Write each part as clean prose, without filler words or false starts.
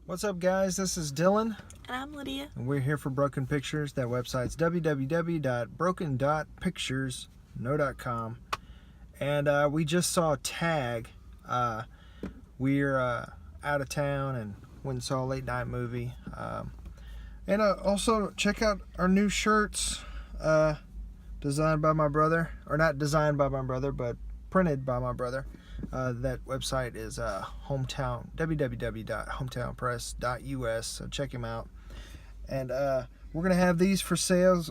What's up, guys? This is Dylan. And I'm Lydia. And we're here for Broken Pictures. That website's www.broken.pictures.com. And we just saw Tag. We're out of town and went and saw a late night movie. And also check out our new shirts designed by my brother. Or not designed by my brother, but printed by my brother. That website is www.hometownpress.us. So check him out. And we're gonna have these for sale.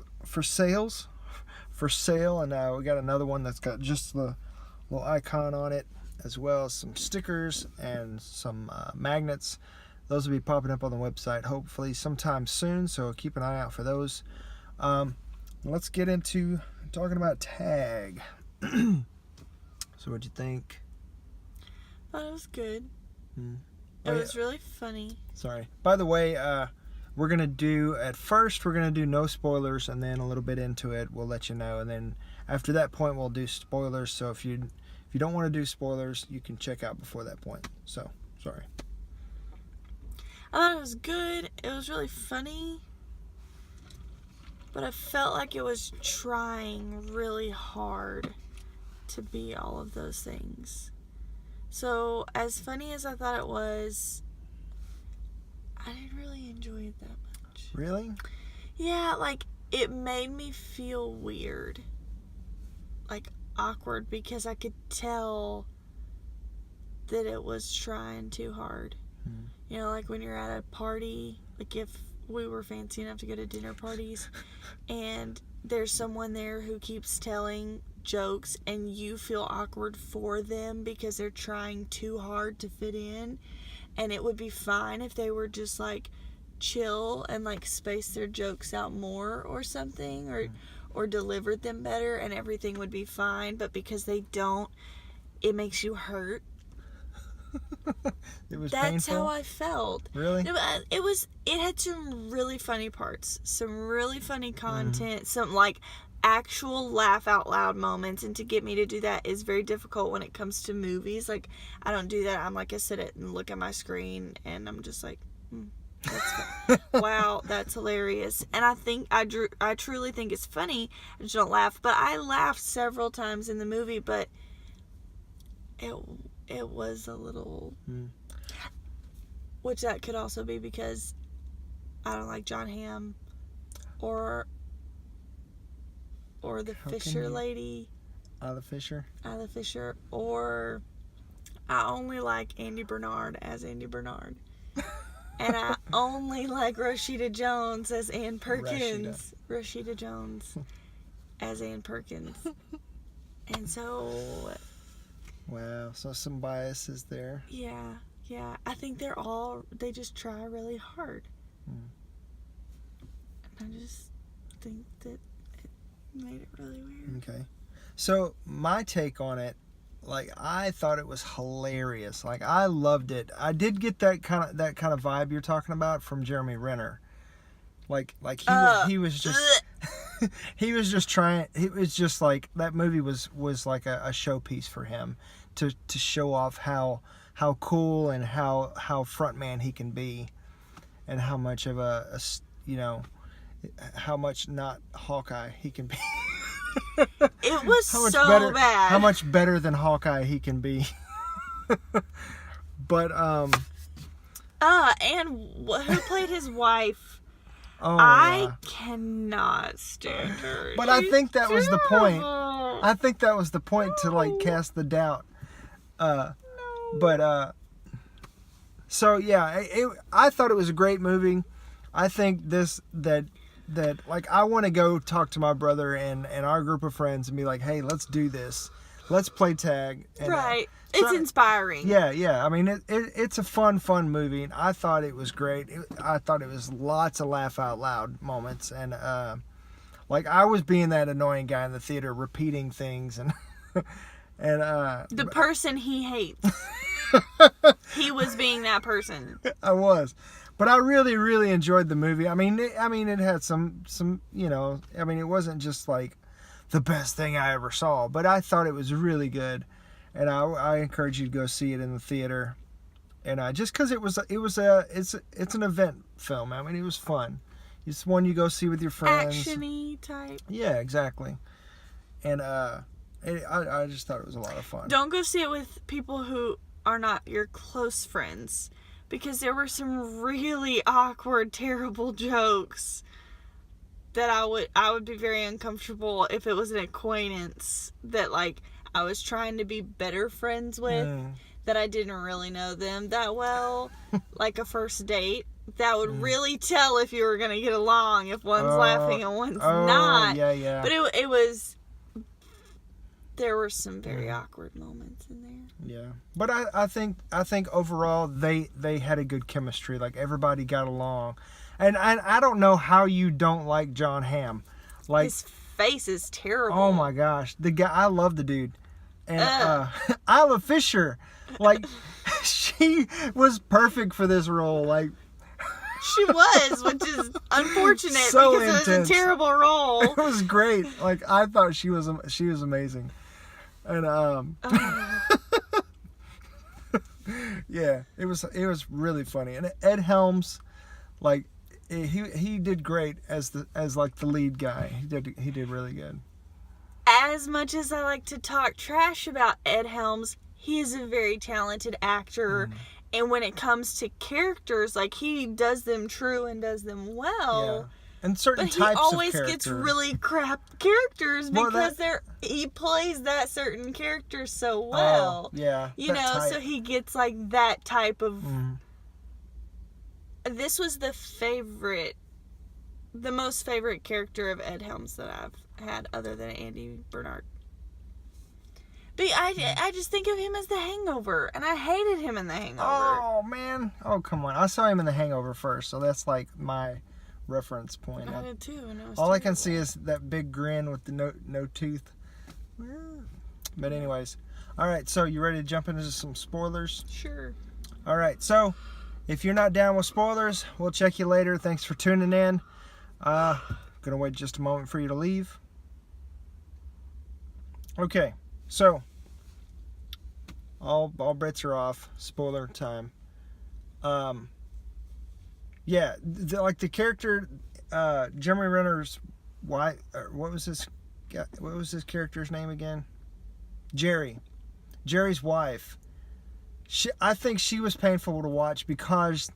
And we got another one that's got just the little icon on it, as well as some stickers and some magnets. Those will be popping up on the website hopefully sometime soon. So keep an eye out for those. Let's get into talking about Tag. So what'd you think? Thought it was good. It was really funny. Sorry. By the way, we're gonna do no spoilers, and then a little bit into it we'll let you know, and then after that point we'll do spoilers. So if you don't want to do spoilers, you can check out before that point. So sorry. I thought it was good. It was really funny, but I felt like it was trying really hard to be all of those things. So, as funny as I thought it was, I didn't really enjoy it that much. Really? Yeah, like, it made me feel weird. Like, awkward, because I could tell that it was trying too hard. You know, like when you're at a party, like if we were fancy enough to go to dinner parties, and there's someone there who keeps telling jokes and you feel awkward for them because they're trying too hard to fit in, and it would be fine if they were just like chill and like space their jokes out more or something, or delivered them better and everything would be fine, but because they don't, it makes you hurt. That's painful. How I felt. Really? It had some really funny parts, some really funny content, some like actual laugh out loud moments, and to get me to do that is very difficult when it comes to movies. Like, I don't do that. I'm like, I sit it and look at my screen and I'm just like, that's fun. Wow, that's hilarious. And I truly think it's funny. I just don't laugh, but I laughed several times in the movie, but it was a little, which that could also be because I don't like John Hamm or the Fisher lady. The Fisher, or I only like Andy Bernard as Andy Bernard. And I only like Rashida Jones as Ann Perkins. Rashida Jones as Ann Perkins. And so... Wow, so some biases there. Yeah. I think they just try really hard. And I just think that it made it really weird. Okay. So my take on it, like, I thought it was hilarious. Like, I loved it. I did get that kind of vibe you're talking about from Jeremy Renner. Like he was just he was just trying. It was just like that movie was like a showpiece for him to show off how cool and how frontman he can be, and how much of a how much not Hawkeye he can be. It was so bad. How much better than Hawkeye he can be. But and who played his wife? I cannot stand her. But I think that was the point. I think that was the point to like cast the doubt. So yeah, I thought it was a great movie. I think that like, I want to go talk to my brother and our group of friends and be like, hey, let's do this. Let's play tag. And, right. It's inspiring. Yeah. I mean, it's a fun movie, and I thought it was great. I thought it was lots of laugh out loud moments, and like, I was being that annoying guy in the theater repeating things, and the person he hates. He was being that person. I was. But I really, really enjoyed the movie. I mean, it had some, it wasn't just like the best thing I ever saw, but I thought it was really good. And I encourage you to go see it in the theater. And just because it's an event film. I mean, it was fun. It's one you go see with your friends. Action-y type. Yeah, exactly. And I just thought it was a lot of fun. Don't go see it with people who are not your close friends, because there were some really awkward, terrible jokes that I would be very uncomfortable if it was an acquaintance that, like, I was trying to be better friends with, that I didn't really know them that well, like a first date. That would really tell if you were going to get along, if one's laughing and one's not. Yeah. But it was, there were some very awkward moments in there. Yeah. But I think overall they had a good chemistry. Like, everybody got along. And I don't know how you don't like John Hamm. Like, his face is terrible. Oh my gosh. The guy, I love the dude. And Isla Fisher, like, she was perfect for this role. Like, she was, which is unfortunate so because intense. it was a terrible role. It was great. Like, I thought she was amazing. And yeah, it was really funny. And Ed Helms, like, he did great as like the lead guy. He did really good. As much as I like to talk trash about Ed Helms, he is a very talented actor. And when it comes to characters, like, he does them true and does them well. Yeah. And certain but types he always of gets really crap characters because he plays that certain character so well. Yeah. You know, type. so he gets, like, that type of... This was the most favorite character of Ed Helms that I've had, other than Andy Bernard. But I just think of him as the Hangover, and I hated him in the Hangover. Oh man! Oh, come on! I saw him in the Hangover first, so that's like my reference point. I did too, and it was all terrible. I can see is that big grin with the no tooth. But anyways, all right. So you ready to jump into some spoilers? Sure. All right. So if you're not down with spoilers, we'll check you later. Thanks for tuning in. Gonna wait just a moment for you to leave. Okay. So all bets are off. Spoiler time. Yeah, like the character, Jeremy Renner's wife. What was his character's name again? Jerry's wife. I think she was painful to watch because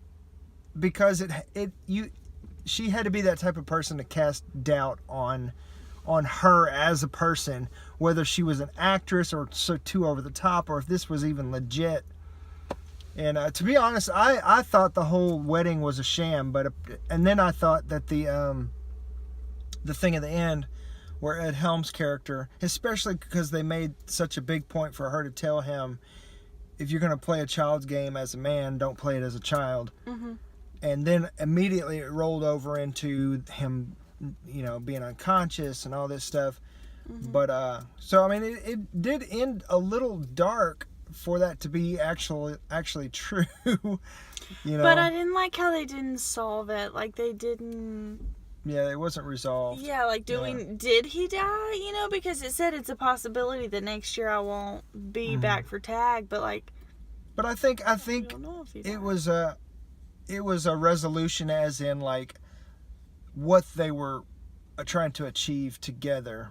she had to be that type of person to cast doubt on her as a person, whether she was an actress or so too over the top, or if this was even legit. And to be honest, I thought the whole wedding was a sham, and then I thought that the thing at the end, where Ed Helms' character, especially because they made such a big point for her to tell him, if you're going to play a child's game as a man, don't play it as a child. And then immediately it rolled over into him, you know, being unconscious and all this stuff. But so I mean, it did end a little dark for that to be actually true. You know. But I didn't like how they didn't solve it. Like, they didn't. Yeah, it wasn't resolved. Yeah, like, did he die? You know, because it said it's a possibility that next year I won't be back for tag. But like. But I think don't know if he died. it was a resolution, as in like what they were trying to achieve together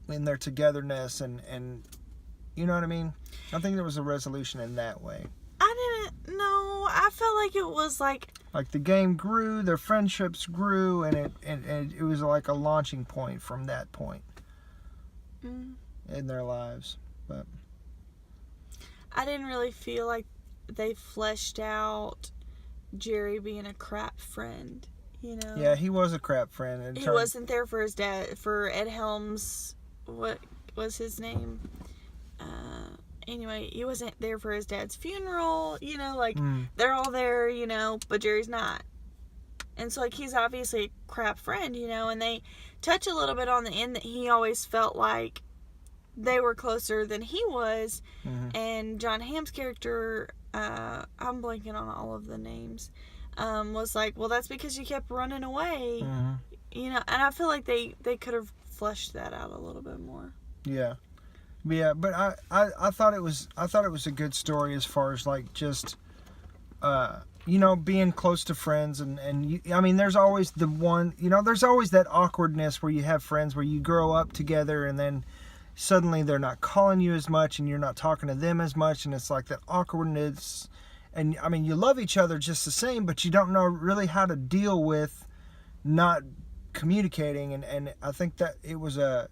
in their togetherness, and you know what I mean? I think there was a resolution in that way. I didn't know. I felt like it was like the game grew, their friendships grew, and it was like a launching point from that point in their lives. But I didn't really feel like they fleshed out Jerry being a crap friend, you know? Yeah, he was a crap friend. He wasn't there for his dad, for Ed Helms. What was his name? Anyway, he wasn't there for his dad's funeral, you know, like, they're all there, you know, but Jerry's not. And so, like, he's obviously a crap friend, you know, and they touch a little bit on the end that he always felt like they were closer than he was. And John Hamm's character, I'm blanking on all of the names, was like, well, that's because you kept running away, you know, and I feel like they could have fleshed that out a little bit more. Yeah. Yeah, but I thought it was a good story as far as like just being close to friends, and I mean, there's always the one, there's always that awkwardness where you have friends where you grow up together and then suddenly they're not calling you as much and you're not talking to them as much, and it's like that awkwardness. And I mean, you love each other just the same, but you don't know really how to deal with not communicating. And I think that it was a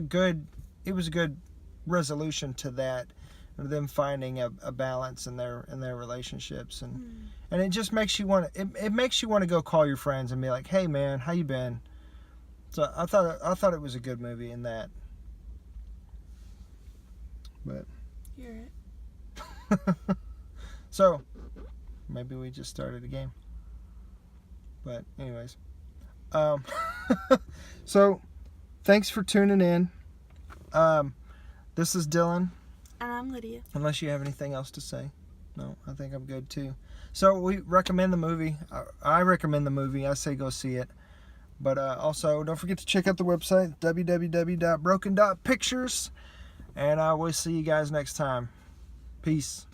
good resolution to that, them finding a balance in their relationships, and it just makes you want to, it makes you want to go call your friends and be like, hey man, how you been? So I thought it was a good movie in that. But You're it. so maybe we just started a game. But anyways, so thanks for tuning in. This is Dylan. And I'm Lydia. Unless you have anything else to say. No, I think I'm good too. So we recommend the movie. I recommend the movie. I say go see it. But also, don't forget to check out the website, www.broken.pictures. And we'll see you guys next time. Peace.